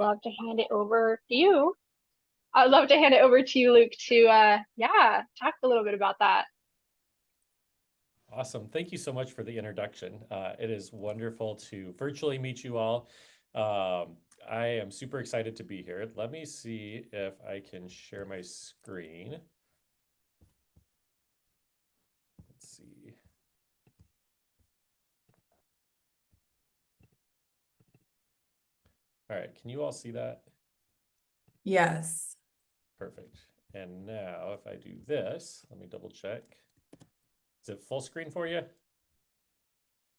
love to hand it over to you. I'd love to hand it over to you, Luke, to yeah, talk a little bit about that. Awesome. Thank you so much for the introduction. It is wonderful to virtually meet you all. I am super excited to be here. Let me see if I can share my screen. Let's see. All right, can you all see that? Yes. Perfect. And now if I do this, let me double check. Is it full screen for you?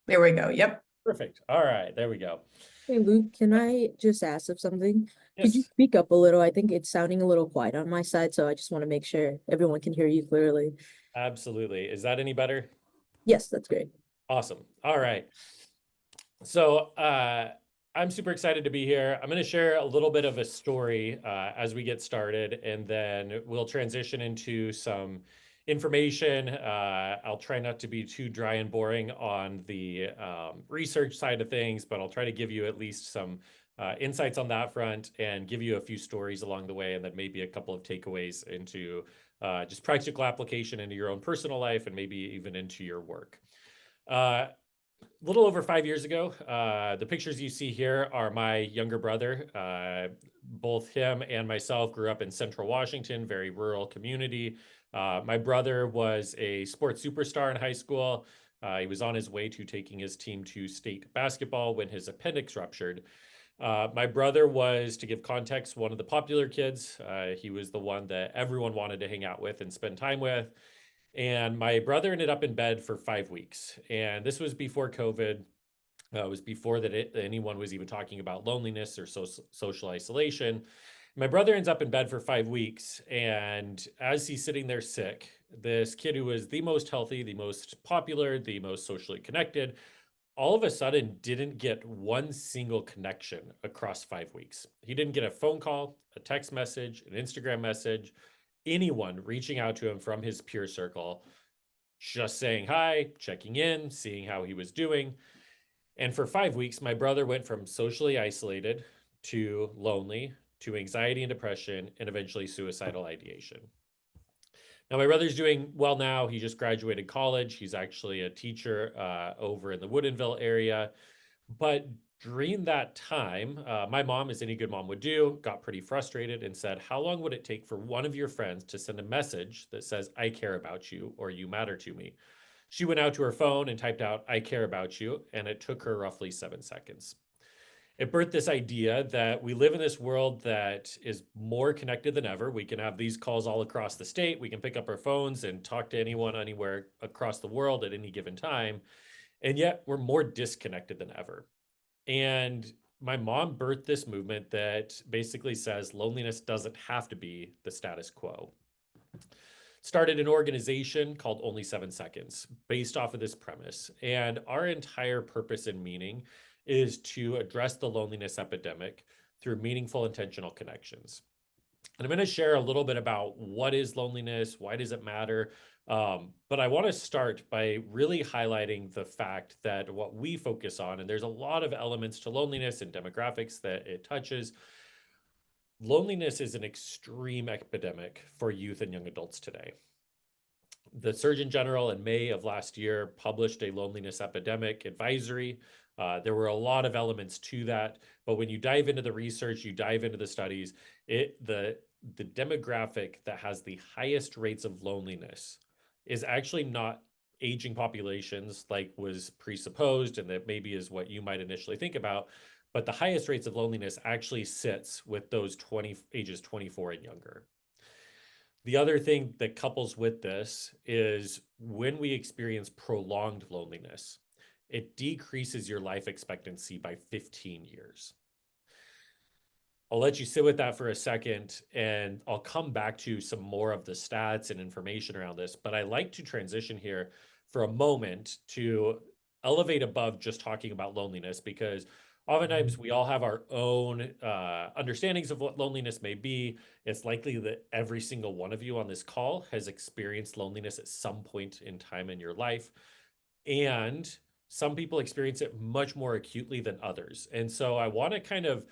There we go. Yep. Perfect. All right, there we go. Hey Luke, can I just ask of something? Could you Yes, speak up a little? I think it's sounding a little quiet on my side, so I just want to make sure everyone can hear you clearly. absolutely. Is that any better? Yes, that's great. Awesome. All right. So I'm super excited to be here. I'm going to share a little bit of a story as we get started, and then we'll transition into some information. I'll try not to be too dry and boring on the research side of things, but I'll try to give you at least some insights on that front and give you a few stories along the way, and then maybe a couple of takeaways into just practical application into your own personal life and maybe even into your work. Little over 5 years ago, the pictures you see here are my younger brother. Both him and myself grew up in Central Washington, very rural community. My brother was a sports superstar in high school. He was on his way to taking his team to state basketball when his appendix ruptured. My brother was, to give context, one of the popular kids. He was the one that everyone wanted to hang out with and spend time with. And my brother ended up in bed for 5 weeks. And this was before COVID. It was before anyone was even talking about loneliness or social isolation. My brother ends up in bed for 5 weeks. And as he's sitting there sick, this kid who was the most healthy, the most popular, the most socially connected, all of a sudden didn't get one single connection across 5 weeks. He didn't get a phone call, a text message, an Instagram message, anyone reaching out to him from his peer circle, just saying hi, checking in, seeing how he was doing. And for 5 weeks, my brother went from socially isolated to lonely to anxiety and depression and eventually suicidal ideation. Now, my brother's doing well now. He just graduated college. He's actually a teacher over in the Woodinville area. But during that time, my mom, as any good mom would do, got pretty frustrated and said, how long would it take for one of your friends to send a message that says, I care about you or you matter to me? She went out to her phone and typed out, I care about you. And it took her roughly 7 seconds. It birthed this idea that we live in this world that is more connected than ever. We can have these calls all across the state. We can pick up our phones and talk to anyone anywhere across the world at any given time. And yet we're more disconnected than ever. And my mom birthed this movement that basically says loneliness doesn't have to be the status quo. Started an organization called Only 7 Seconds based off of this premise. And our entire purpose and meaning is to address the loneliness epidemic through meaningful, intentional connections. And I'm going to share a little bit about what is loneliness, why does it matter, but I want to start by really highlighting the fact that what we focus on, and there's a lot of elements to loneliness and demographics that it touches, loneliness is an extreme epidemic for youth and young adults today. The Surgeon General in May of last year published a loneliness epidemic advisory. There were a lot of elements to that, but when you dive into the research, you dive into the studies, the demographic that has the highest rates of loneliness is actually not aging populations like was presupposed, and that maybe is what you might initially think about, but the highest rates of loneliness actually sits with those ages 24 and younger. The other thing that couples with this is when we experience prolonged loneliness, it decreases your life expectancy by 15 years. I'll let you sit with that for a second, and I'll come back to some more of the stats and information around this. But I like to transition here for a moment to elevate above just talking about loneliness, because oftentimes we all have our own understandings of what loneliness may be. It's likely that every single one of you on this call has experienced loneliness at some point in time in your life. And some people experience it much more acutely than others. And so I want to kind of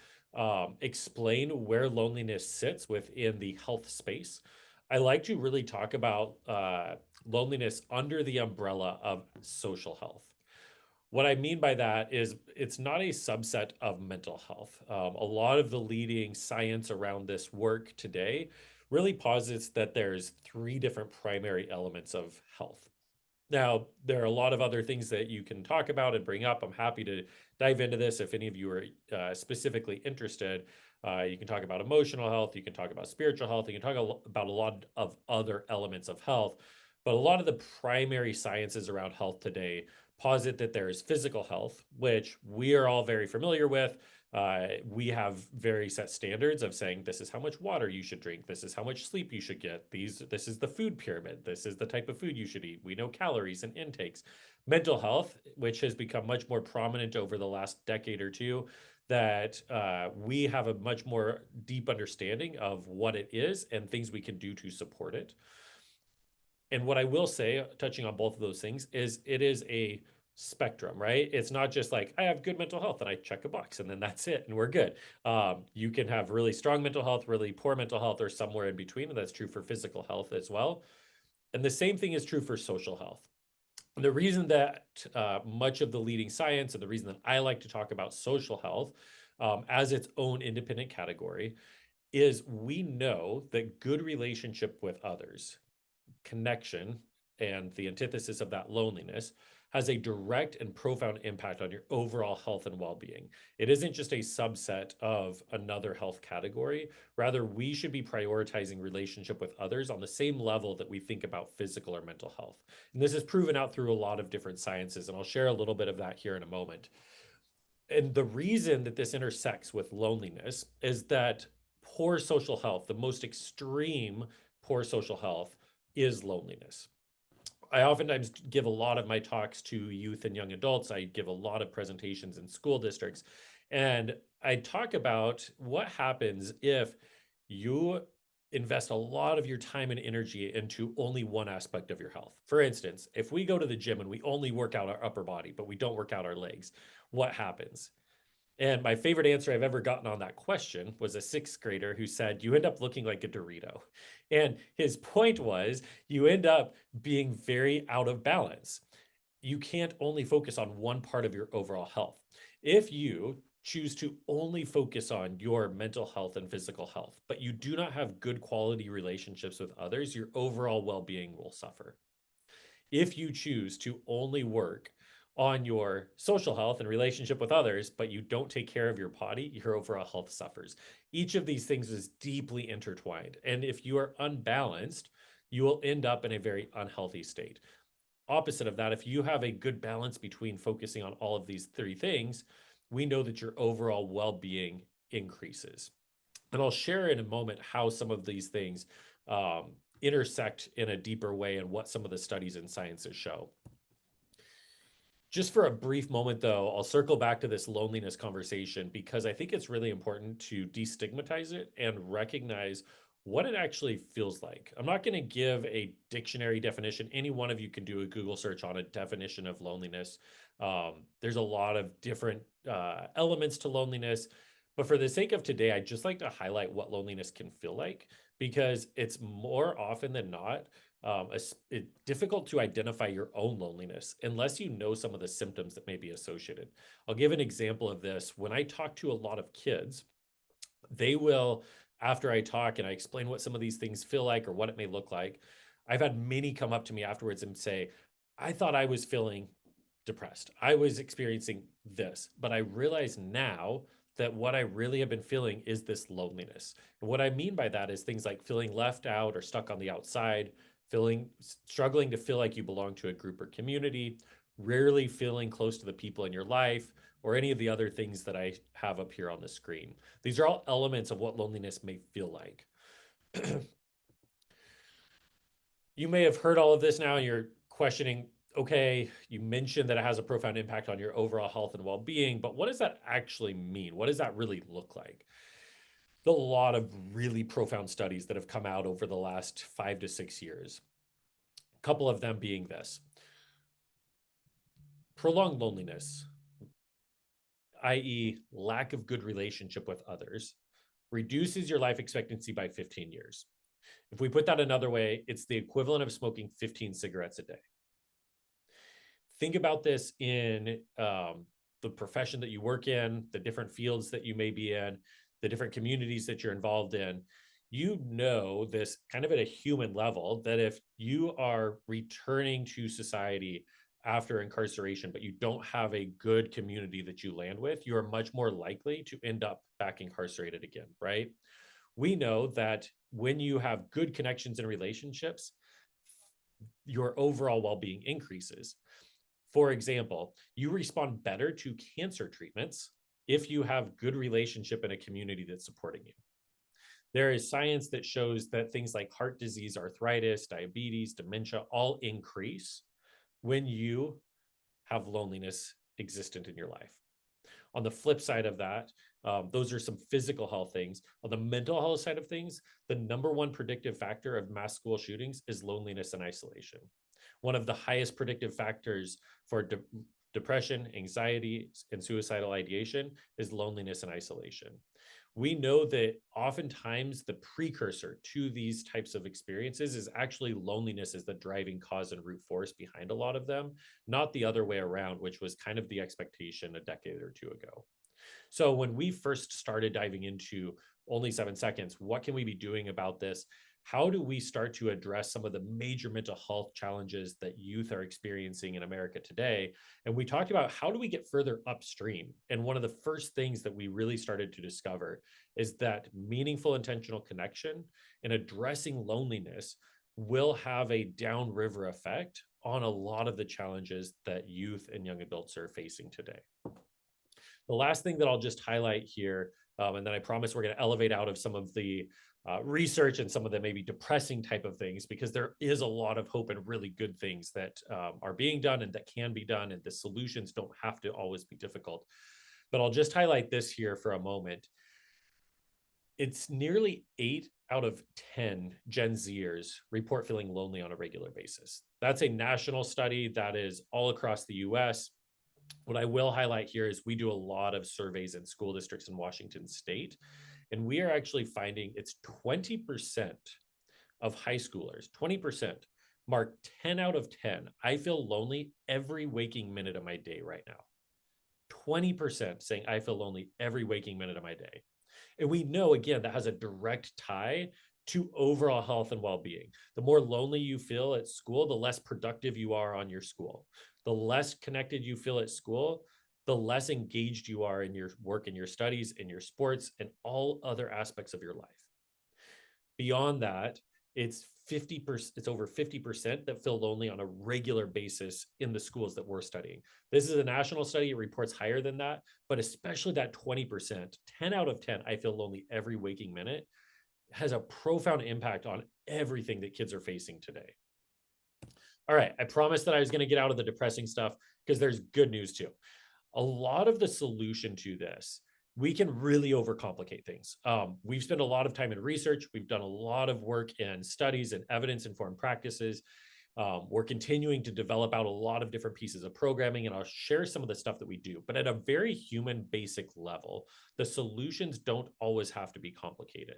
explain where loneliness sits within the health space, I like to really talk about loneliness under the umbrella of social health. What I mean by that is it's not a subset of mental health. A lot of the leading science around this work today really posits that there's three different primary elements of health. Now, there are a lot of other things that you can talk about and bring up. I'm happy to dive into this if any of you are specifically interested. You can talk about emotional health, you can talk about spiritual health, you can talk about a lot of other elements of health. But a lot of the primary sciences around health today posit that there is physical health, which we are all very familiar with. We have very set standards of saying this is how much water you should drink, this is how much sleep you should get, this is the food pyramid, this is the type of food you should eat. We know calories and intakes. Mental health, which has become much more prominent over the last decade or two, that we have a much more deep understanding of what it is and things we can do to support it. And what I will say, touching on both of those things, is it is a spectrum, right? It's not just like I have good mental health and I check a box and then that's it and we're good. You can have really strong mental health, really poor mental health, or somewhere in between. And that's true for physical health as well. And the same thing is true for social health. And the reason that much of the leading science and the reason that I like to talk about social health as its own independent category is we know that good relationship with others, connection, and the antithesis of that, loneliness, has a direct and profound impact on your overall health and well-being. It isn't just a subset of another health category. Rather, we should be prioritizing relationship with others on the same level that we think about physical or mental health. And this is proven out through a lot of different sciences, and I'll share a little bit of that here in a moment. And the reason that this intersects with loneliness is that poor social health, the most extreme poor social health, is loneliness. I oftentimes give a lot of my talks to youth and young adults. I give a lot of presentations in school districts. And I talk about what happens if you invest a lot of your time and energy into only one aspect of your health. For instance, if we go to the gym and we only work out our upper body, but we don't work out our legs, what happens? And my favorite answer I've ever gotten on that question was a sixth grader who said, you end up looking like a Dorito. And his point was, you end up being very out of balance. You can't only focus on one part of your overall health. If you choose to only focus on your mental health and physical health, but you do not have good quality relationships with others, your overall well-being will suffer. If you choose to only work on your social health and relationship with others, but you don't take care of your body, your overall health suffers. Each of these things is deeply intertwined. And if you are unbalanced, you will end up in a very unhealthy state. Opposite of that, if you have a good balance between focusing on all of these three things, we know that your overall well-being increases. And I'll share in a moment how some of these things intersect in a deeper way and what some of the studies and sciences show. Just for a brief moment, though, I'll circle back to this loneliness conversation because I think it's really important to destigmatize it and recognize what it actually feels like. I'm not going to give a dictionary definition. Any one of you can do a Google search on a definition of loneliness. There's a lot of different elements to loneliness. But for the sake of today, I'd just like to highlight what loneliness can feel like because it's more often than not it's difficult to identify your own loneliness unless you know some of the symptoms that may be associated. I'll give an example of this. When I talk to a lot of kids, they will, after I talk and I explain what some of these things feel like or what it may look like, I've had many come up to me afterwards and say, I thought I was feeling depressed. I was experiencing this, but I realize now that what I really have been feeling is this loneliness. And what I mean by that is things like feeling left out or stuck on the outside, struggling to feel like you belong to a group or community, rarely feeling close to the people in your life, or any of the other things that I have up here on the screen. These are all elements of what loneliness may feel like. You may have heard all of this now and you're questioning, okay, you mentioned that it has a profound impact on your overall health and well-being, but what does that actually mean? What does that really look like? There's a lot of really profound studies that have come out over the last 5 to 6 years. A couple of them being this. Prolonged loneliness. i.e., lack of good relationship with others, reduces your life expectancy by 15 years. If we put that another way, it's the equivalent of smoking 15 cigarettes a day. Think about this in the profession that you work in, the different fields that you may be in, the different communities that you're involved in. You know this kind of at a human level, that if you are returning to society after incarceration, but you don't have a good community that you land with, you are much more likely to end up back incarcerated again, right? We know that when you have good connections and relationships, your overall well-being increases. For example, you respond better to cancer treatments if you have good relationship in a community that's supporting you. There is science that shows that things like heart disease, arthritis, diabetes, dementia all increase when you have loneliness existent in your life. On the flip side of that, those are some physical health things. On the mental health side of things, the number one predictive factor of mass school shootings is loneliness and isolation. One of the highest predictive factors for depression, anxiety, and suicidal ideation is loneliness and isolation. We know that oftentimes the precursor to these types of experiences is actually loneliness as the driving cause and root force behind a lot of them, not the other way around, which was kind of the expectation a decade or two ago. So when we first started diving into Only 7 Seconds, what can we be doing about this? How do we start to address some of the major mental health challenges that youth are experiencing in America today? And we talked about how do we get further upstream? And one of the first things that we really started to discover is that meaningful, intentional connection and addressing loneliness will have a downriver effect on a lot of the challenges that youth and young adults are facing today. The last thing that I'll just highlight here, and then I promise we're going to elevate out of some of the research and some of the maybe depressing type of things, because there is a lot of hope and really good things that are being done and that can be done, and the solutions don't have to always be difficult. But I'll just highlight this here for a moment. It's nearly 8 out of 10 Gen Zers report feeling lonely on a regular basis. That's a national study that is all across the US. What I will highlight here is we do a lot of surveys in school districts in Washington State, and we are actually finding it's 20% of high schoolers, 20% mark 10 out of 10. I feel lonely every waking minute of my day right now. 20% saying I feel lonely every waking minute of my day. And we know, again, that has a direct tie to overall health and well-being. The more lonely you feel at school, the less productive you are on your school. The less connected you feel at school, the less engaged you are in your work and your studies, in your sports, and all other aspects of your life. Beyond that, it's over 50% that feel lonely on a regular basis in the schools that we're studying. This is a national study. It reports higher than that, but especially that 20%, 10 out of 10, I feel lonely every waking minute, has a profound impact on everything that kids are facing today. All right, I promised that I was going to get out of the depressing stuff because there's good news too. A lot of the solution to this, we can really overcomplicate things. We've spent a lot of time in research. We've done a lot of work in studies and evidence-informed practices. We're continuing to develop out a lot of different pieces of programming, and I'll share some of the stuff that we do. But at a very human basic level, the solutions don't always have to be complicated.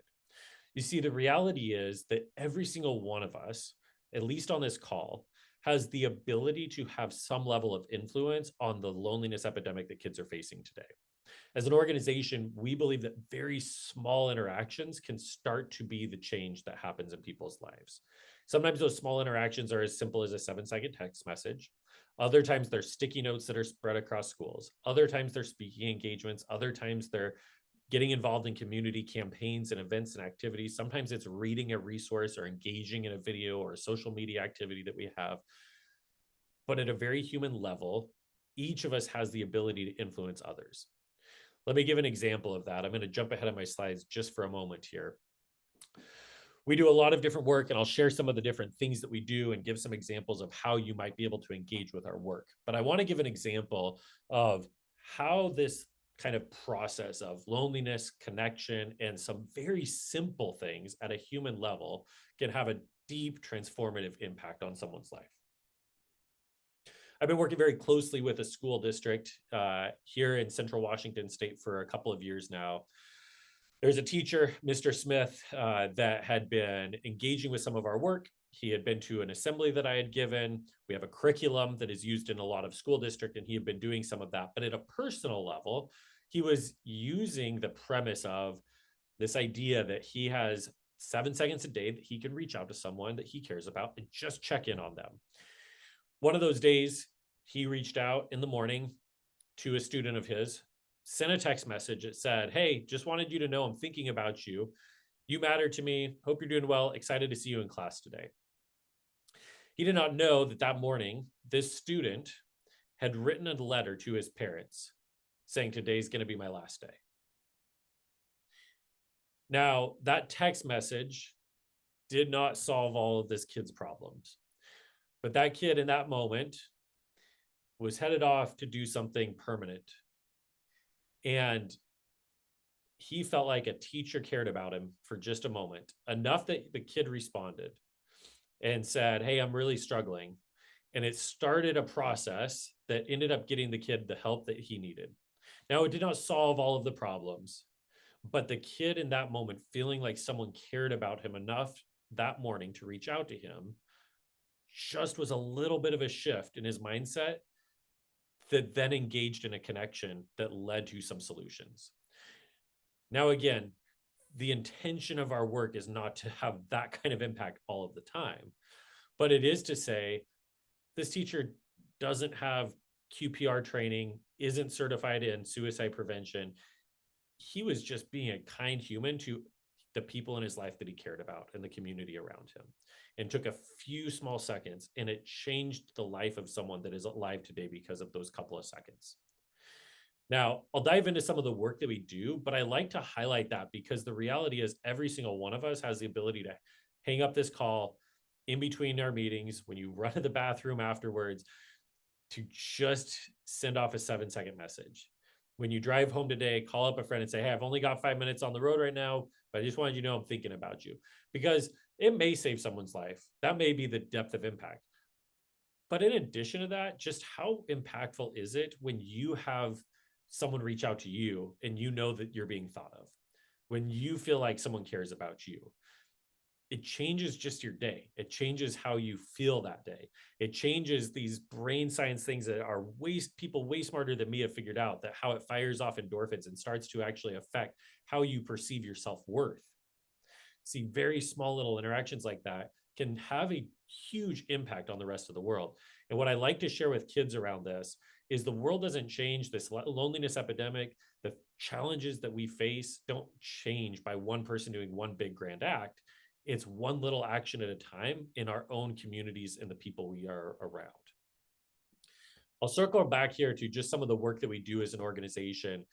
You see, the reality is that every single one of us, at least on this call, has the ability to have some level of influence on the loneliness epidemic that kids are facing today. As an organization, we believe that very small interactions can start to be the change that happens in people's lives. Sometimes those small interactions are as simple as a 7-second text message. Other times they're sticky notes that are spread across schools. Other times they're speaking engagements. Other times they're getting involved in community campaigns and events and activities. Sometimes it's reading a resource or engaging in a video or a social media activity that we have. But at a very human level, each of us has the ability to influence others. Let me give an example of that. I'm going to jump ahead of my slides just for a moment here. We do a lot of different work, and I'll share some of the different things that we do and give some examples of how you might be able to engage with our work. But I want to give an example of how this kind of process of loneliness, connection, and some very simple things at a human level can have a deep transformative impact on someone's life. I've been working very closely with a school district here in Central Washington State for a couple of years now. There's a teacher, Mr. Smith, that had been engaging with some of our work. He had been to an assembly that I had given. We have a curriculum that is used in a lot of school district, and he had been doing some of that. But at a personal level, he was using the premise of this idea that he has 7 seconds a day that he can reach out to someone that he cares about and just check in on them. One of those days, he reached out in the morning to a student of his, sent a text message that said, "Hey, just wanted you to know I'm thinking about you. You matter to me. Hope you're doing well. Excited to see you in class today." He did not know that that morning, this student had written a letter to his parents saying, "Today's going to be my last day." Now, that text message did not solve all of this kid's problems. But that kid in that moment was headed off to do something permanent. And he felt like a teacher cared about him for just a moment, enough that the kid responded and said, "Hey, I'm really struggling." And it started a process that ended up getting the kid the help that he needed. Now, it did not solve all of the problems, but the kid in that moment feeling like someone cared about him enough that morning to reach out to him just was a little bit of a shift in his mindset that then engaged in a connection that led to some solutions. Now, again, the intention of our work is not to have that kind of impact all of the time, but it is to say this teacher doesn't have QPR training, isn't certified in suicide prevention. He was just being a kind human to the people in his life that he cared about and the community around him, and took a few small seconds, and it changed the life of someone that is alive today because of those couple of seconds. Now, I'll dive into some of the work that we do, but I like to highlight that because the reality is every single one of us has the ability to hang up this call in between our meetings, when you run to the bathroom afterwards, to just send off a 7-second message. When you drive home today, call up a friend and say, "Hey, I've only got 5 minutes on the road right now, but I just wanted you to know I'm thinking about you." Because it may save someone's life. That may be the depth of impact. But in addition to that, just how impactful is it when you have someone reach out to you and you know that you're being thought of? When you feel like someone cares about you, it changes just your day. It changes how you feel that day. It changes these brain science things that are people way smarter than me have figured out, that how it fires off endorphins and starts to actually affect how you perceive your self-worth. See, very small little interactions like that can have a huge impact on the rest of the world. And what I like to share with kids around this is the world doesn't change. This loneliness epidemic, the challenges that we face don't change by one person doing one big grand act. It's one little action at a time in our own communities and the people we are around. I'll circle back here to just some of the work that we do as an organization.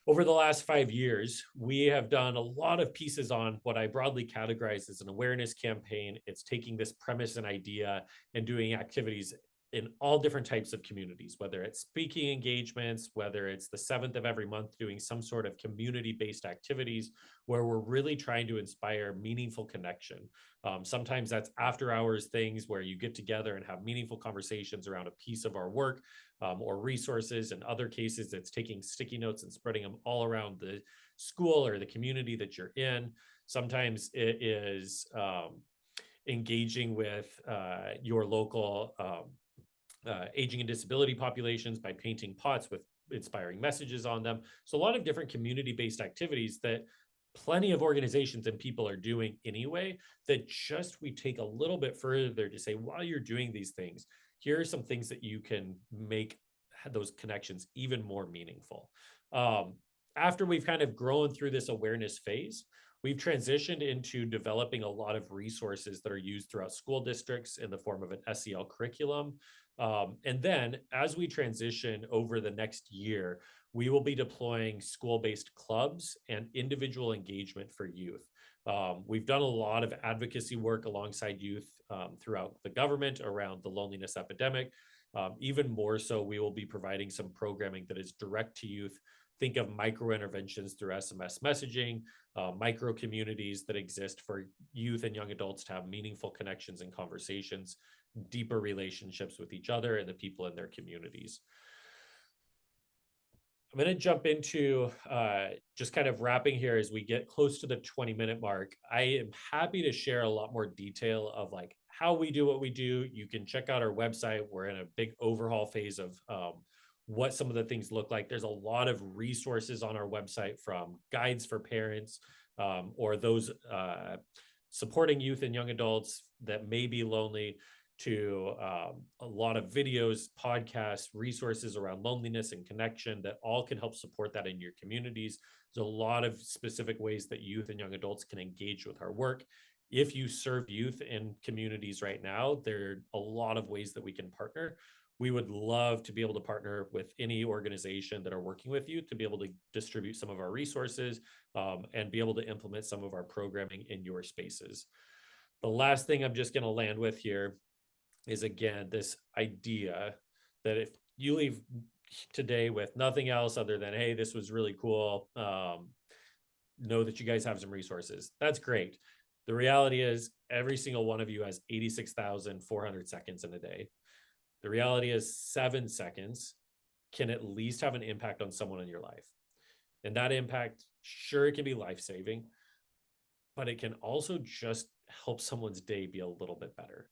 Over the last 5 years, we have done a lot of pieces on what I broadly categorize as an awareness campaign. It's taking this premise and idea and doing activities in all different types of communities, whether it's speaking engagements, whether it's the 7th of every month doing some sort of community-based activities where we're really trying to inspire meaningful connection. Sometimes that's after hours things where you get together and have meaningful conversations around a piece of our work or resources. In other cases, it's taking sticky notes and spreading them all around the school or the community that you're in. Sometimes it is engaging with your local aging and disability populations by painting pots with inspiring messages on them. So a lot of different community-based activities that plenty of organizations and people are doing anyway, that just we take a little bit further to say, while you're doing these things, here are some things that you can make those connections even more meaningful. After we've kind of grown through this awareness phase, we've transitioned into developing a lot of resources that are used throughout school districts in the form of an SEL curriculum. And then as we transition over the next year, we will be deploying school-based clubs and individual engagement for youth. We've done a lot of advocacy work alongside youth throughout the government around the loneliness epidemic. Even more so, we will be providing some programming that is direct to youth. Think of micro interventions through SMS messaging, micro communities that exist for youth and young adults to have meaningful connections and conversations deeper relationships with each other and the people in their communities. I'm going to jump into just kind of wrapping here as we get close to the 20-minute mark. I am happy to share a lot more detail of like how we do what we do. You can check out our website. We're in a big overhaul phase of what some of the things look like. There's a lot of resources on our website, from guides for parents or those supporting youth and young adults that may be lonely, to a lot of videos, podcasts, resources around loneliness and connection that all can help support that in your communities. There's a lot of specific ways that youth and young adults can engage with our work. If you serve youth in communities right now, there are a lot of ways that we can partner. We would love to be able to partner with any organization that are working with you to be able to distribute some of our resources and be able to implement some of our programming in your spaces. The last thing I'm just going to land with here is, again, this idea that if you leave today with nothing else other than, hey, this was really cool, know that you guys have some resources. That's great. The reality is every single one of you has 86,400 seconds in a day. The reality is 7 seconds can at least have an impact on someone in your life. And that impact, sure, it can be life-saving, but it can also just help someone's day be a little bit better.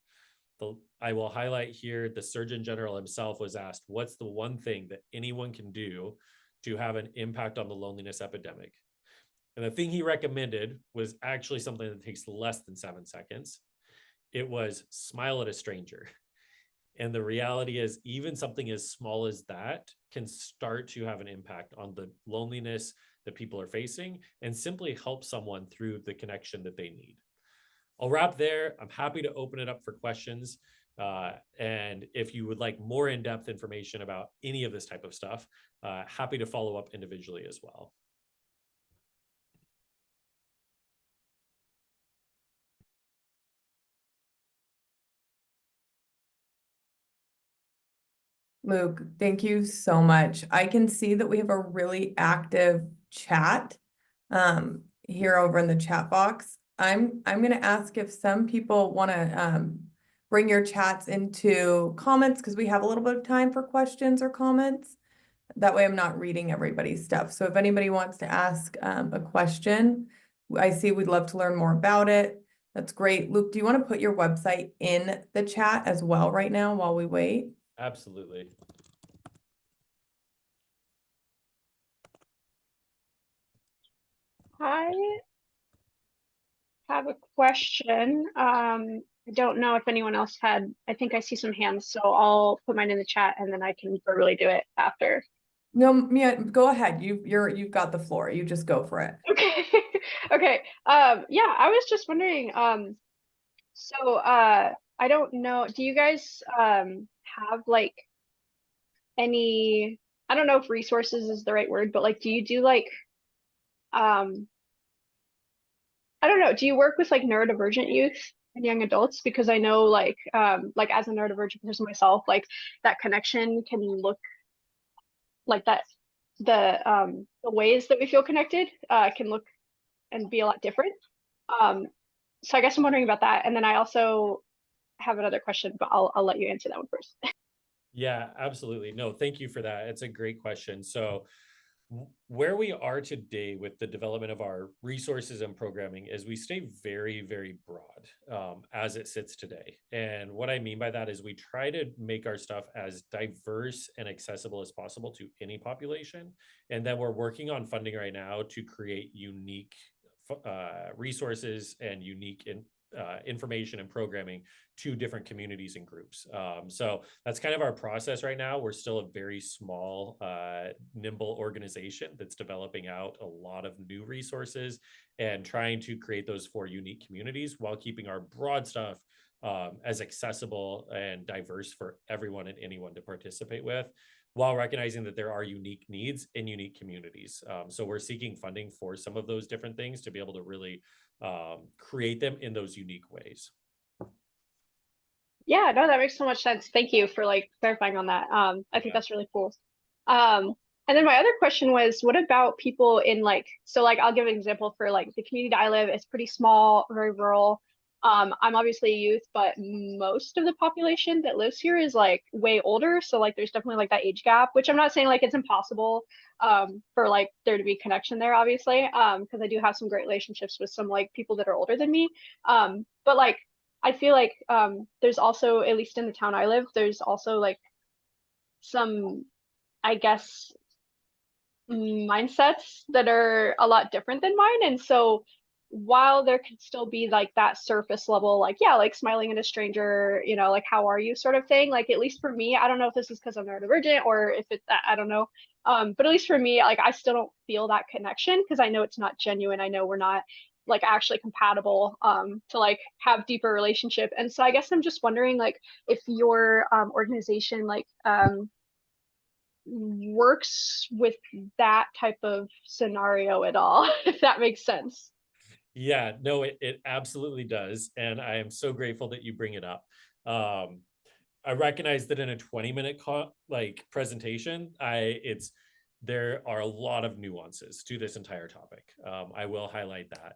I will highlight here, the Surgeon General himself was asked, what's the one thing that anyone can do to have an impact on the loneliness epidemic? And the thing he recommended was actually something that takes less than 7 seconds. It was smile at a stranger. And the reality is, even something as small as that can start to have an impact on the loneliness that people are facing and simply help someone through the connection that they need. I'll wrap there. I'm happy to open it up for questions. And if you would like more in-depth information about any of this type of stuff, happy to follow up individually as well. Luke, thank you so much. I can see that we have a really active chat here over in the chat box. I'm going to ask if some people want to bring your chats into comments, because we have a little bit of time for questions or comments. That way I'm not reading everybody's stuff. So if anybody wants to ask a question, I see we'd love to learn more about it. That's great. Luke, do you want to put your website in the chat as well right now while we wait? Absolutely. I have a question. I don't know if anyone else had, I think I see some hands, so I'll put mine in the chat and then I can verbally do it after. No, Mia, go ahead. You've got the floor. You just go for it. Okay. Okay. Yeah, I was just wondering, so I don't know, do you guys have like any, I don't know if resources is the right word, but like do you do like I don't know, do you work with like neurodivergent youth and young adults? Because I know like as a neurodivergent person myself, like that connection can look like that, the ways that we feel connected can look and be a lot different. So I guess I'm wondering about that. And then I also have another question, but I'll let you answer that one first. Yeah, absolutely. No, thank you for that. It's a great question. So where we are today with the development of our resources and programming is we stay very, very broad as it sits today. And what I mean by that is we try to make our stuff as diverse and accessible as possible to any population. And then we're working on funding right now to create unique resources and unique information and programming to different communities and groups. So that's kind of our process right now. We're still a very small, nimble organization that's developing out a lot of new resources and trying to create those for unique communities while keeping our broad stuff as accessible and diverse for everyone and anyone to participate with, while recognizing that there are unique needs in unique communities. So we're seeking funding for some of those different things to be able to really create them in those unique ways. Yeah, no, that makes so much sense. Thank you for like clarifying on that. I think that's really cool. And then my other question was, what about people in like, so like I'll give an example for like the community that I live, it's pretty small, very rural. I'm obviously a youth, but most of the population that lives here is like way older. So like there's definitely like that age gap, which I'm not saying like it's impossible for like there to be connection there, obviously. Because I do have some great relationships with some like people that are older than me. But like I feel like there's also, at least in the town I live, there's also like some, I guess, mindsets that are a lot different than mine. And so while there could still be like that surface level, like, yeah, like smiling at a stranger, you know, like, how are you sort of thing, like, at least for me, I don't know if this is because I'm neurodivergent or if it's, I don't know. But at least for me, like, I still don't feel that connection because I know it's not genuine. I know we're not like actually compatible to like have deeper relationship. And so I guess I'm just wondering like if your organization like works with that type of scenario at all, if that makes sense. Yeah, no, it absolutely does. And I am so grateful that you bring it up. I recognize that in a 20-minute presentation, there are a lot of nuances to this entire topic. I will highlight that.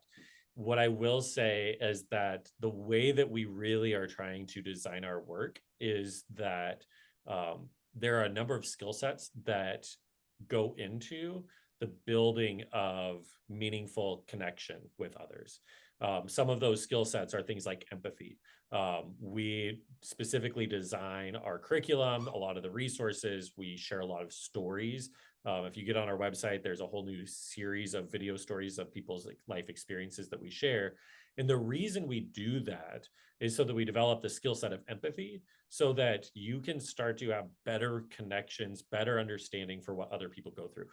What I will say is that the way that we really are trying to design our work is that there are a number of skill sets that go into the building of meaningful connection with others. Some of those skill sets are things like empathy. We specifically design our curriculum, a lot of the resources, we share a lot of stories. If you get on our website, there's a whole new series of video stories of people's life experiences that we share. And the reason we do that is so that we develop the skill set of empathy so that you can start to have better connections, better understanding for what other people go through.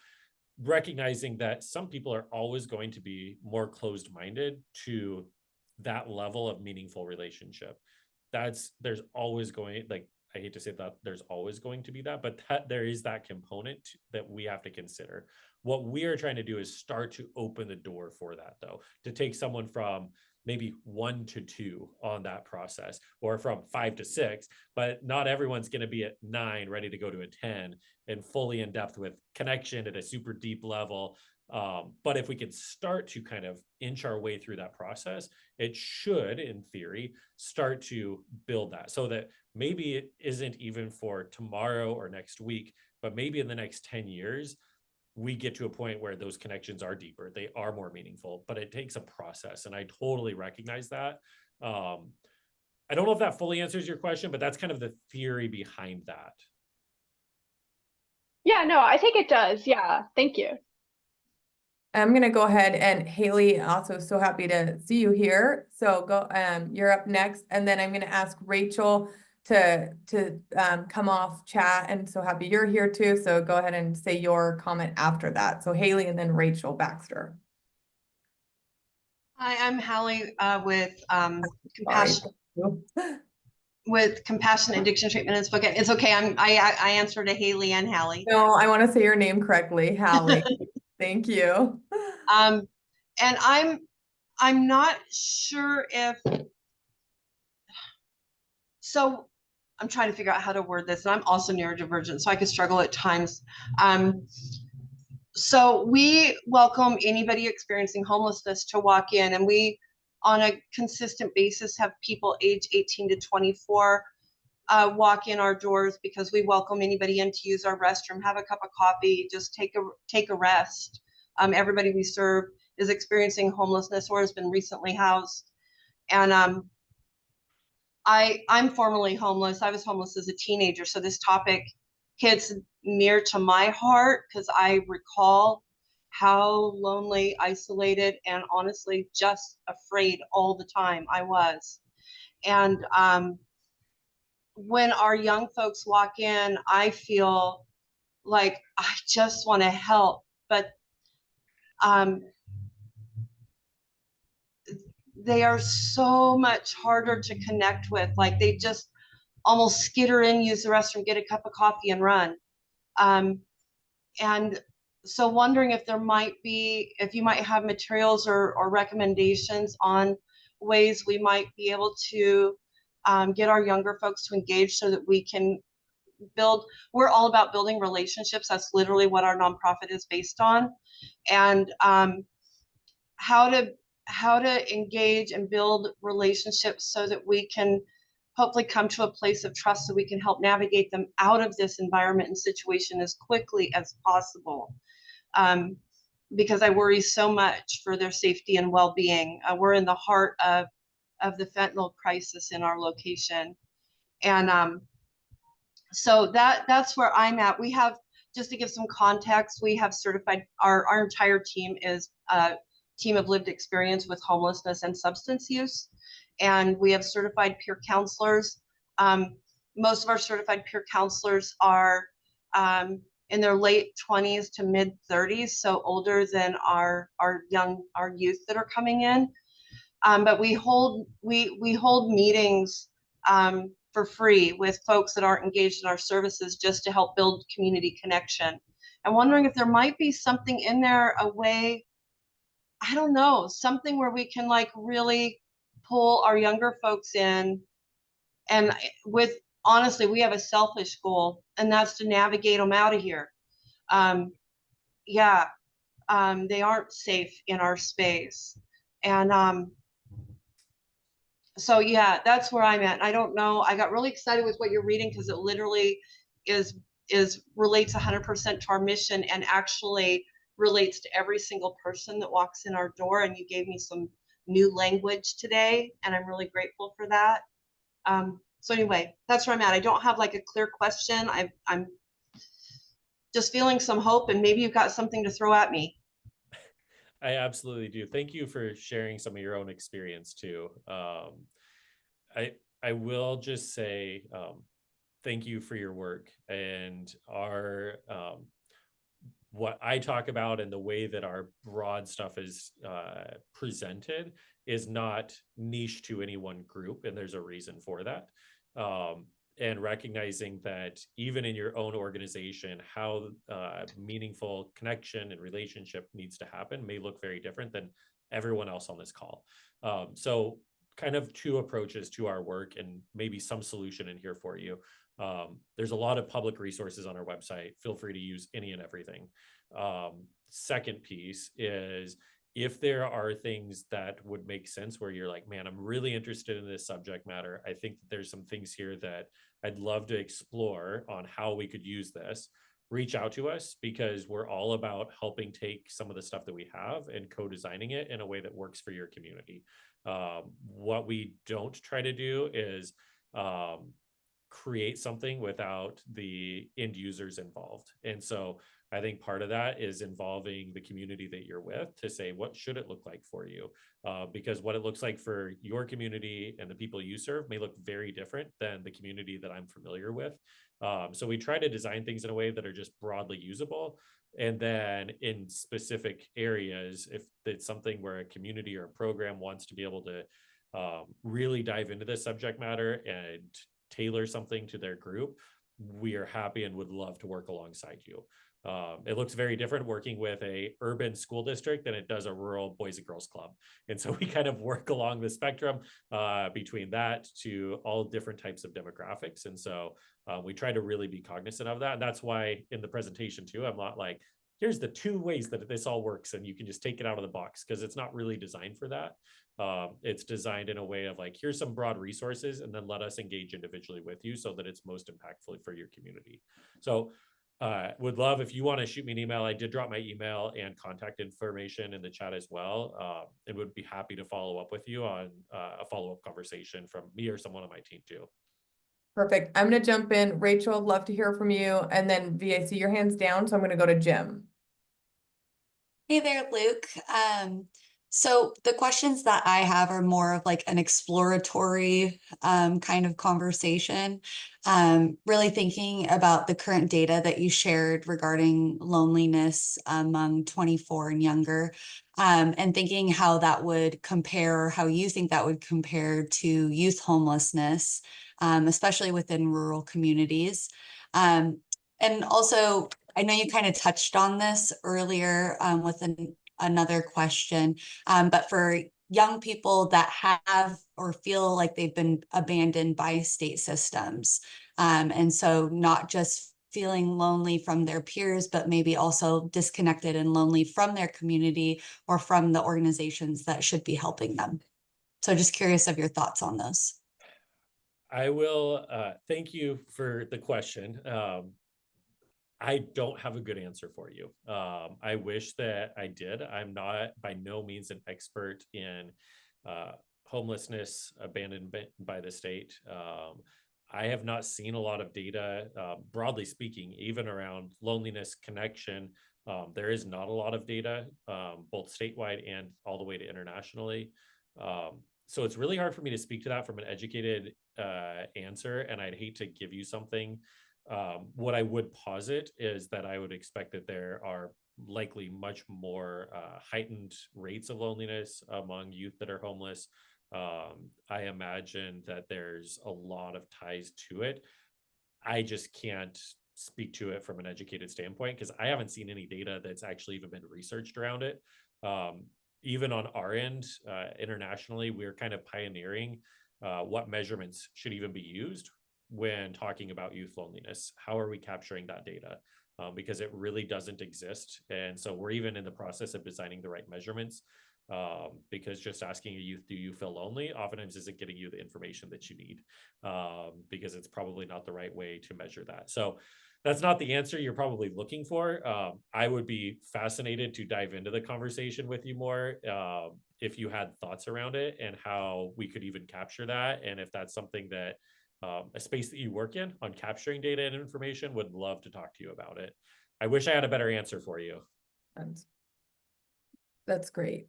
Recognizing that some people are always going to be more closed-minded to that level of meaningful relationship. There's always going, like, I hate to say that there's always going to be that, but that there is that component that we have to consider. What we are trying to do is start to open the door for that, though, to take someone from maybe 1 to 2 on that process, or from 5 to 6, but not everyone's going to be at 9 ready to go to a 10 and fully in depth with connection at a super deep level. But if we could start to kind of inch our way through that process, it should, in theory, start to build that, so that maybe it isn't even for tomorrow or next week, but maybe in the next 10 years, we get to a point where those connections are deeper, they are more meaningful, but it takes a process. And I totally recognize that. I don't know if that fully answers your question, but that's kind of the theory behind that. Yeah, no, I think it does. Yeah, thank you. I'm gonna go ahead, and Haley, also so happy to see you here. So go, you're up next, and then I'm gonna ask Rachel to come off chat, and so happy you're here too. So go ahead and say your comment after that. So Haley and then Rachel Baxter. Hi, I'm Hallie with Sorry. Compassion Addiction Treatment. It's okay. It's okay. I answer to Haley and Hallie. No, I want to say your name correctly, Hallie. Thank you. And I'm not sure if, so I'm trying to figure out how to word this, and I'm also neurodivergent, so I could struggle at times. So we welcome anybody experiencing homelessness to walk in, and we, on a consistent basis, have people age 18 to 24 walk in our doors because we welcome anybody in to use our restroom, have a cup of coffee, just take a rest. Everybody we serve is experiencing homelessness or has been recently housed. And I'm formerly homeless. I was homeless as a teenager, so this topic hits near to my heart because I recall how lonely, isolated, and honestly just afraid all the time I was. And when our young folks walk in, I feel like I just want to help, but they are so much harder to connect with. Like, they just almost skitter in, use the restroom, get a cup of coffee, and run. And so wondering if you might have materials or recommendations on ways we might be able to get our younger folks to engage so that we can we're all about building relationships. That's literally what our nonprofit is based on. And how how to engage and build relationships so that we can hopefully come to a place of trust so we can help navigate them out of this environment and situation as quickly as possible. Because I worry so much for their safety and well-being. We're in the heart of the fentanyl crisis in our location. And so that's where I'm at. We have, just to give some context, we have certified, our entire team is a team of lived experience with homelessness and substance use. And we have certified peer counselors. Most of our certified peer counselors are in their late 20s to mid 30s, so older than our youth that are coming in. But we hold meetings for free with folks that aren't engaged in our services, just to help build community connection. I'm wondering if there might be something in there, a way, I don't know, something where we can like really pull our younger folks in. And with, honestly, we have a selfish goal, and that's to navigate them out of here. Yeah, they aren't safe in our space. And so yeah, that's where I'm at. I don't know. I got really excited with what you're reading because it literally relates 100% to our mission, and actually relates to every single person that walks in our door. And you gave me some new language today, and I'm really grateful for that. So anyway, that's where I'm at. I don't have like a clear question. I'm just feeling some hope, and maybe you've got something to throw at me. I absolutely do. Thank you for sharing some of your own experience too. I will just say thank you for your work, and our what I talk about and the way that our broad stuff is presented is not niche to any one group, and there's a reason for that. And recognizing that even in your own organization, how meaningful connection and relationship needs to happen may look very different than everyone else on this call. So kind of two approaches to our work, and maybe some solution in here for you. There's a lot of public resources on our website. Feel free to use any and everything. Second piece is, if there are things that would make sense where you're like, man, I'm really interested in this subject matter, I think that there's some things here that I'd love to explore on how we could use this, reach out to us, because we're all about helping take some of the stuff that we have and co-designing it in a way that works for your community. What we don't try to do is create something without the end users involved. And so I think part of that is involving the community that you're with to say, what should it look like for you? Because what it looks like for your community and the people you serve may look very different than the community that I'm familiar with. So we try to design things in a way that are just broadly usable. And then in specific areas, if it's something where a community or a program wants to be able to really dive into this subject matter and tailor something to their group, we are happy and would love to work alongside you. It looks very different working with a urban school district than it does a rural boys and girls club. And so we kind of work along the spectrum between that to all different types of demographics. And so we try to really be cognizant of that. And that's why in the presentation too, I'm not like, here's the 2 ways that this all works and you can just take it out of the box, because it's not really designed for that. It's designed in a way of like, here's some broad resources, and then let us engage individually with you so that it's most impactful for your community. So would love if you want to shoot me an email. I did drop my email and contact information in the chat as well, and would be happy to follow up with you on a follow-up conversation from me or someone on my team too. Perfect. I'm going to jump in. Rachel, love to hear from you. And then V, I see your hands down, so I'm going to go to Jim. Hey there, Luke. So the questions that I have are more of like an exploratory kind of conversation, really thinking about the current data that you shared regarding loneliness among 24 and younger, and thinking how that would compare, how you think that would compare to youth homelessness, especially within rural communities. And also, I know you kind of touched on this earlier with another question, but for young people that have or feel like they've been abandoned by state systems, and so not just feeling lonely from their peers, but maybe also disconnected and lonely from their community or from the organizations that should be helping them. So just curious of your thoughts on this. I will thank you for the question. I don't have a good answer for you. I wish that I did. I'm not by no means an expert in homelessness, abandonment by the state. I have not seen a lot of data, broadly speaking, even around loneliness connection. There is not a lot of data, both statewide and all the way to internationally. So it's really hard for me to speak to that from an educated answer, and I'd hate to give you something. What I would posit is that I would expect that there are likely much more heightened rates of loneliness among youth that are homeless. I imagine that there's a lot of ties to it. I just can't speak to it from an educated standpoint because I haven't seen any data that's actually even been researched around it. Even on our end, internationally, we're kind of pioneering what measurements should even be used when talking about youth loneliness. How are we capturing that data? Because it really doesn't exist. And so we're even in the process of designing the right measurements, because just asking a youth, do you feel lonely, oftentimes isn't getting you the information that you need, because it's probably not the right way to measure that. So that's not the answer you're probably looking for. I would be fascinated to dive into the conversation with you more, if you had thoughts around it and how we could even capture that. And if that's something that a space that you work in on capturing data and information, would love to talk to you about it. I wish I had a better answer for you. That's great.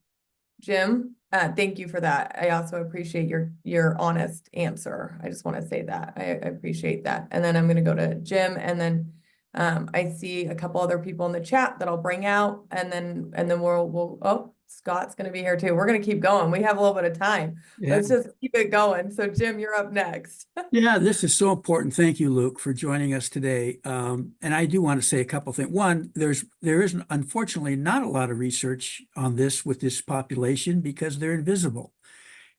Jim, thank you for that. I also appreciate your honest answer. I just want to say that. I appreciate that. And then I'm going to go to Jim, and then I see a couple other people in the chat that I'll bring out, and then we'll oh, Scott's going to be here too. We're going to keep going. We have a little bit of time. Yeah. Let's just keep it going. So Jim, you're up next. Yeah, this is so important. Thank you, Luke, for joining us today. And I do want to say a couple things. One, there is unfortunately not a lot of research on this with this population because they're invisible.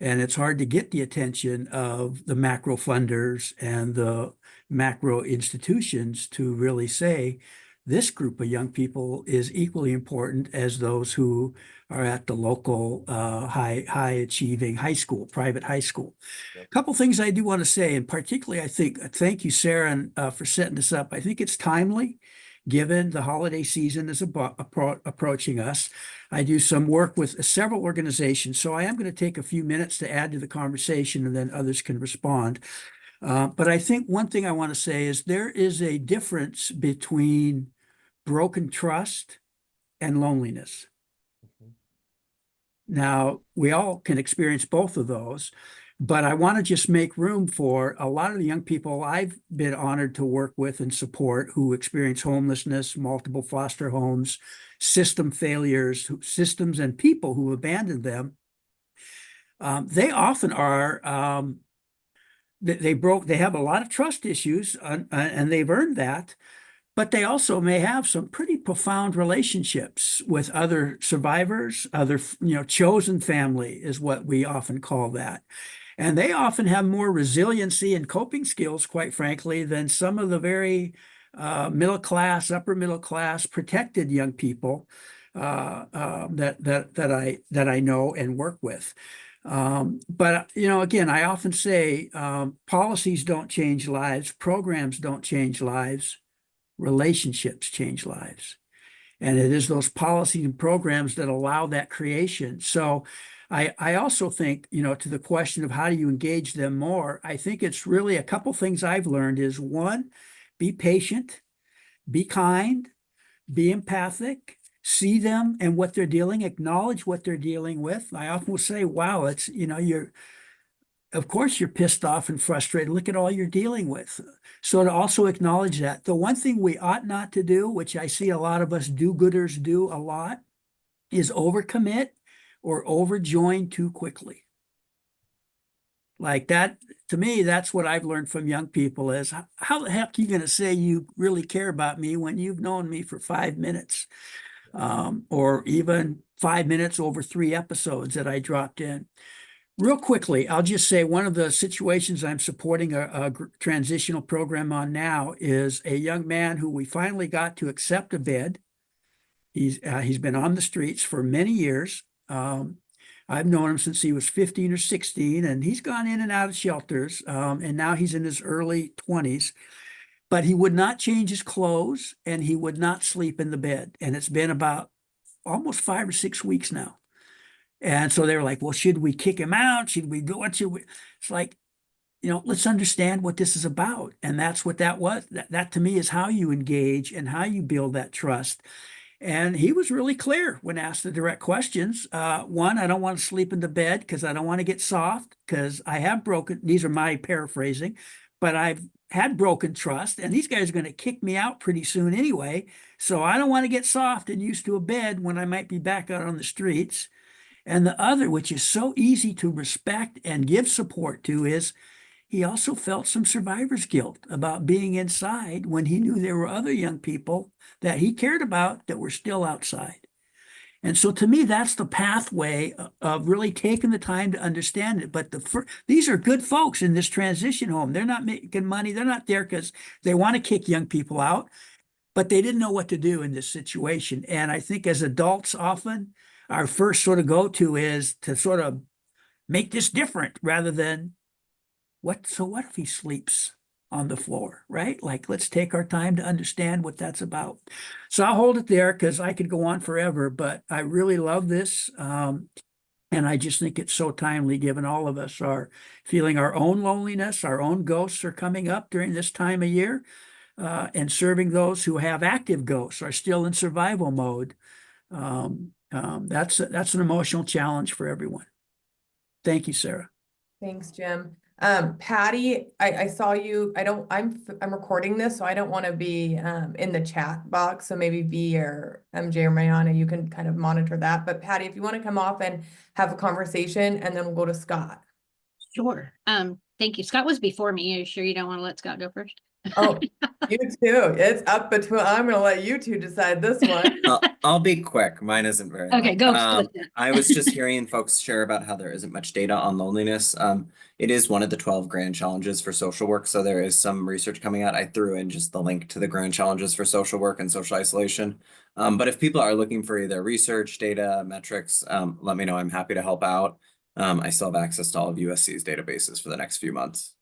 And it's hard to get the attention of the macro funders and the macro institutions to really say this group of young people is equally important as those who are at the local high achieving high school, private high school. Yep. A couple things I do want to say, and particularly I think, thank you, Sarah, for setting this up. I think it's timely given the holiday season is approaching us. I do some work with several organizations, so I am going to take a few minutes to add to the conversation and then others can respond. But I think one thing I want to say is there is a difference between broken trust and loneliness. Now, we all can experience both of those, but I want to just make room for a lot of the young people I've been honored to work with and support who experience homelessness, multiple foster homes, system failures, systems and people who abandoned them. They often are, they have a lot of trust issues and they've earned that. But they also may have some pretty profound relationships with other survivors, other, chosen family is what we often call that. And they often have more resiliency and coping skills, quite frankly, than some of the very middle class, upper middle class, protected young people that I know and work with. But again, I often say policies don't change lives, programs don't change lives. Relationships change lives. And it is those policies and programs that allow that creation. So I also think, to the question of how do you engage them more, I think it's really a couple things I've learned is one, be patient, be kind, be empathic, see them and what they're dealing, acknowledge what they're dealing with. I often will say, wow, it's, of course you're pissed off and frustrated. Look at all you're dealing with. So to also acknowledge that. The one thing we ought not to do, which I see a lot of us do-gooders do a lot, is overcommit or overjoin too quickly. Like that, to me, that's what I've learned from young people is, how the heck are you going to say you really care about me when you've known me for 5 minutes? Or even 5 minutes over 3 episodes that I dropped in. Real quickly, I'll just say one of the situations I'm supporting a transitional program on now is a young man who we finally got to accept a bed. He's been on the streets for many years. I've known him since he was 15 or 16, and he's gone in and out of shelters. And now he's in his early 20s. But he would not change his clothes, and he would not sleep in the bed. And it's been about almost 5 or 6 weeks now. And so they were like, well, should we kick him out? Should we do what should we? It's like, let's understand what this is about. And that's what that was. That to me is how you engage and how you build that trust. And he was really clear when asked the direct questions. One, I don't want to sleep in the bed because I don't want to get soft because I have broken, these are my paraphrasing, but I've had broken trust and these guys are going to kick me out pretty soon anyway. So I don't want to get soft and used to a bed when I might be back out on the streets. And the other, which is so easy to respect and give support to, is he also felt some survivor's guilt about being inside when he knew there were other young people that he cared about that were still outside. And so to me, that's the pathway of really taking the time to understand it. But these are good folks in this transition home. They're not making money. They're not there because they want to kick young people out, but they didn't know what to do in this situation. And I think as adults, often our first sort of go-to is to sort of make this different rather than what if he sleeps on the floor, right? Like, let's take our time to understand what that's about. So I'll hold it there because I could go on forever, but I really love this. And I just think it's so timely given all of us are feeling our own loneliness, our own ghosts are coming up during this time of year, and serving those who have active ghosts, are still in survival mode. That's an emotional challenge for everyone. Thank you, Sarah. Thanks, Jim. Patty, I saw you. I'm recording this, so I don't want to be in the chat box. So maybe V or MJ or Mariana, you can kind of monitor that. But Patty, if you want to come off and have a conversation, and then we'll go to Scott. Sure. Thank you. Scott was before me. Are you sure you don't want to let Scott go first? Oh, you too. It's up between. I'm going to let you two decide this one. I'll be quick. Mine isn't very Okay, long. go. I was just hearing folks share about how there isn't much data on loneliness. It is one of the 12 grand challenges for social work. So there is some research coming out. I threw in just the link to the grand challenges for social work and social isolation. But if people are looking for either research, data, metrics, let me know. I'm happy to help out. I still have access to all of USC's databases for the next few months,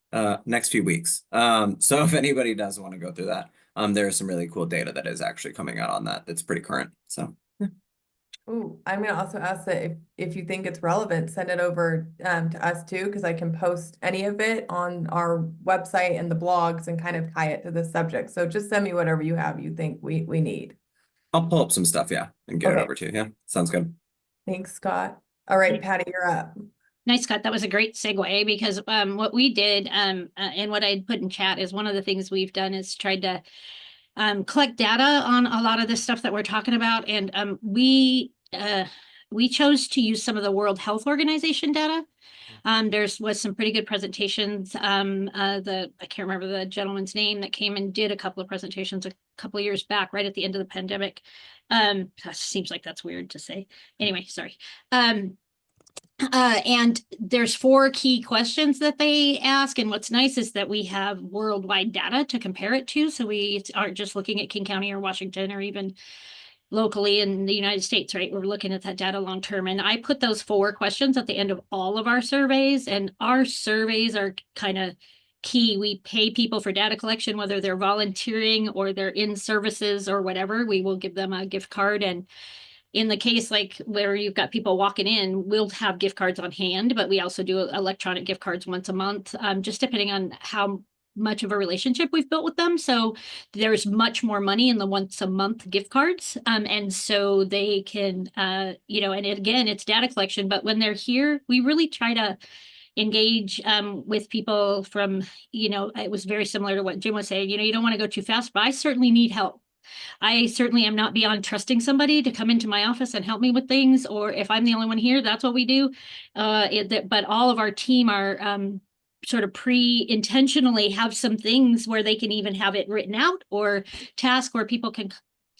next few weeks. So if anybody does want to go through that, there is some really cool data that is actually coming out on that. That's pretty current. So. Ooh, I'm going to also ask that if you think it's relevant, send it over to us too, because I can post any of it on our website and the blogs and kind of tie it to the subject. So just send me whatever you have you think we need. I'll pull up some stuff, yeah, and get it over to you. Yeah, sounds good. Thanks, Scott. All right, Patty, you're up. Nice, Scott. That was a great segue because what we did and what I put in chat is one of the things we've done is tried to collect data on a lot of this stuff that we're talking about. And we chose to use some of the World Health Organization data. Was some pretty good presentations. I can't remember the gentleman's name that came and did a couple of presentations a couple of years back, right at the end of the pandemic. Seems like that's weird to say. Anyway, sorry. And there's 4 key questions that they ask. And what's nice is that we have worldwide data to compare it to. So we aren't just looking at King County or Washington or even locally in the United States, right? We're looking at that data long term. And I put those 4 questions at the end of all of our surveys. And our surveys are kind of key. We pay people for data collection, whether they're volunteering or they're in services or whatever. We will give them a gift card. And in the case like where you've got people walking in, we'll have gift cards on hand, but we also do electronic gift cards once a month, just depending on how much of a relationship we've built with them. So there's much more money in the once a month gift cards. And so they can, and again, it's data collection, but when they're here, we really try to engage with people from, it was very similar to what Jim was saying, you don't want to go too fast, but I certainly need help. I certainly am not beyond trusting somebody to come into my office and help me with things, or if I'm the only one here, that's what we do. But all of our team are sort of intentionally have some things where they can even have it written out or task where people can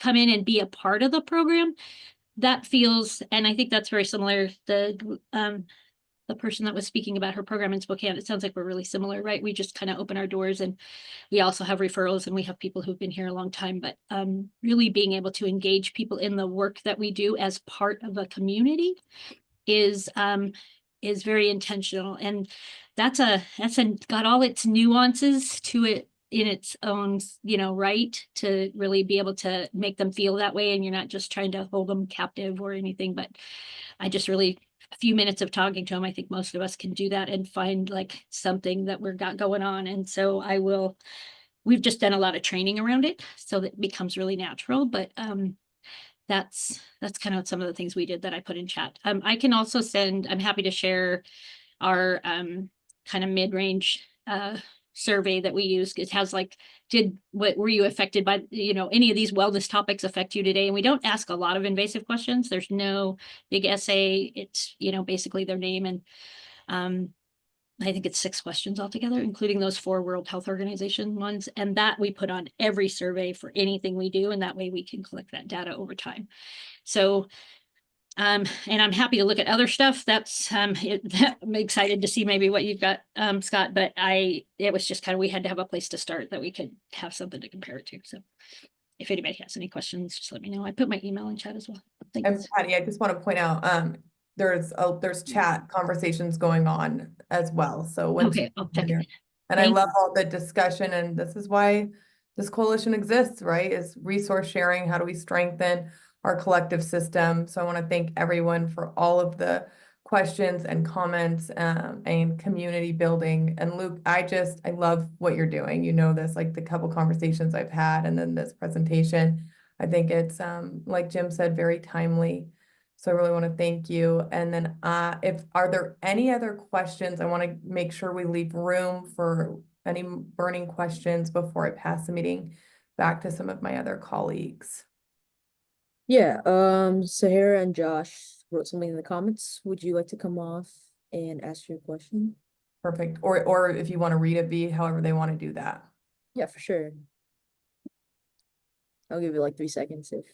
come in and be a part of the program. That feels, and I think that's very similar. the person that was speaking about her program in Spokane, it sounds like we're really similar, right? We just kind of open our doors, and we also have referrals, and we have people who've been here a long time, but really being able to engage people in the work that we do as part of a community is very intentional. And that's got all its nuances to it in its own, right, to really be able to make them feel that way. And you're not just trying to hold them captive or anything, but I just really, a few minutes of talking to them, I think most of us can do that and find like something that we've got going on. And so we've just done a lot of training around it, so that it becomes really natural. But that's kind of some of the things we did that I put in chat. I can also I'm happy to share our kind of mid-range survey that we use. It has like, were you affected by, any of these wellness topics affect you today? And we don't ask a lot of invasive questions. There's no big essay. It's, basically their name. And I think it's 6 questions altogether, including those 4 World Health Organization ones. And that we put on every survey for anything we do. And that way we can collect that data over time. So, and I'm happy to look at other stuff. I'm excited to see maybe what you've got, Scott, but it was just kind of, we had to have a place to start that we could have something to compare it to. So if anybody has any questions, just let me know. I put my email in chat as well. And Thanks. Patty, I just want to point out, there's chat conversations going on as well. So once Okay, I'll check it. and I Thank love all the discussion, and this is why this coalition exists, right? Is resource sharing. How do we strengthen our collective system? So I want to thank everyone for all of the questions and comments, and community building. And Luke, I love what you're doing. You know this, like the couple conversations I've had, and then this presentation. I think it's, like Jim said, very timely. So I really want to thank you. And then are there any other questions? I want to make sure we leave room for any burning questions before I pass the meeting back to some of my other colleagues. Yeah, Sahara and Josh wrote something in the comments. Would you like to come off and ask your question? Perfect. Or if you want to read it, V, however they want to do that. Yeah, for sure. I'll give you like 3 seconds if.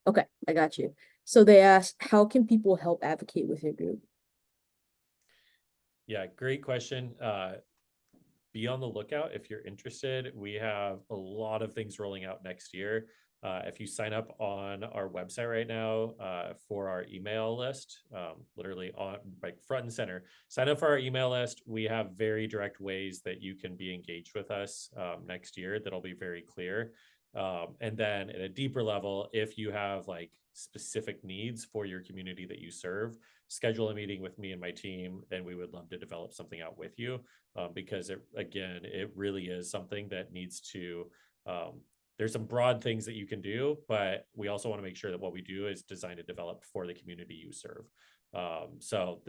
Okay, I got you. So they asked, how can people help advocate with your group? Yeah, great question. Be on the lookout if you're interested. We have a lot of things rolling out next year. If you sign up on our website right now for our email list, literally on like front and center, sign up for our email list. We have very direct ways that you can be engaged with us next year. That'll be very clear. And then at a deeper level, if you have like specific needs for your community that you serve, schedule a meeting with me and my team, and we would love to develop something out with you, because it really is something that needs to, there's some broad things that you can do, but we also want to make sure that what we do is designed and developed for the community you serve. So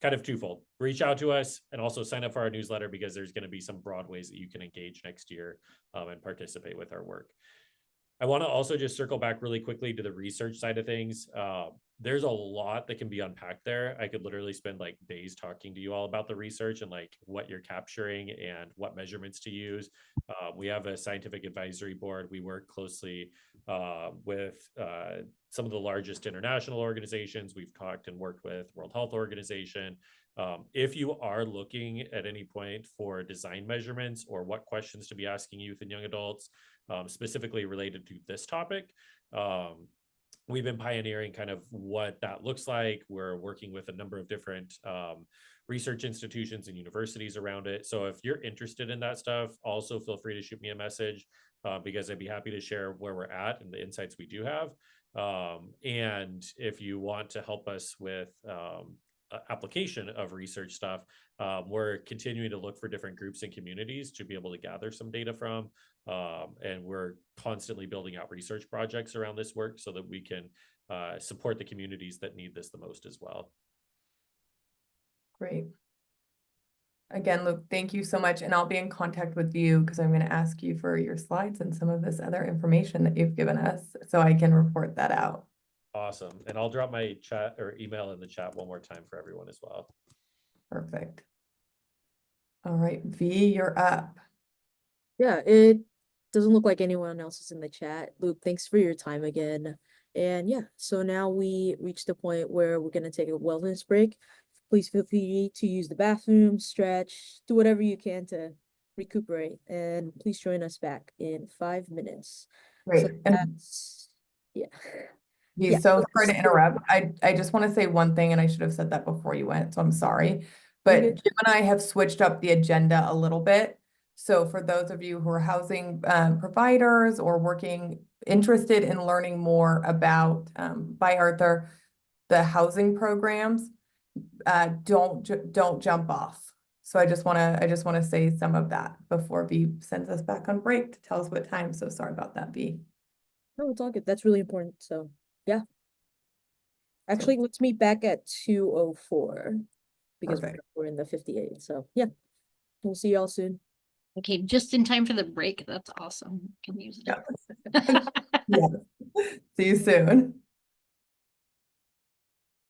kind of twofold, reach out to us and also sign up for our newsletter, because there's going to be some broad ways that you can engage next year and participate with our work. I want to also just circle back really quickly to the research side of things. There's a lot that can be unpacked there. I could literally spend like days talking to you all about the research and like what you're capturing and what measurements to use. We have a scientific advisory board. We work closely with some of the largest international organizations. We've talked and worked with World Health Organization. If you are looking at any point for design measurements or what questions to be asking youth and young adults, specifically related to this topic, we've been pioneering kind of what that looks like. We're working with a number of different research institutions and universities around it. So if you're interested in that stuff, also feel free to shoot me a message, because I'd be happy to share where we're at and the insights we do have. And if you want to help us with application of research stuff, we're continuing to look for different groups and communities to be able to gather some data from, and we're constantly building out research projects around this work so that we can support the communities that need this the most as well. Great. Again, Luke, thank you so much. And I'll be in contact with you because I'm going to ask you for your slides and some of this other information that you've given us so I can report that out. Awesome. And I'll drop my chat or email in the chat one more time for everyone as well. Perfect. All right, V, you're up. Yeah, it doesn't look like anyone else is in the chat. Luke, thanks for your time again. And yeah, so now we reach the point where we're going to take a wellness break. Please feel free to use the bathroom, stretch, do whatever you can to recuperate, and please join us back in 5 minutes. Great. So And that's, yeah. be Yeah, so sorry to so- interrupt. I just want to say one thing, and I should have said that before you went, so I'm sorry. But good. Jim and I have switched up the agenda a little bit. So for those of you who are housing providers or interested in learning more about by Arthur, the housing programs, don't jump off. So I just want to say some of that before B sends us back on break to tell us what time. So sorry about that, B. No, it's all good. That's really important. So yeah. Actually, let's meet back at 2:04 because Perfect. we're in the 58. So yeah, we'll see y'all soon. Okay, just in time for the break. That's awesome. Can use it. Yeah. Yeah. See you soon.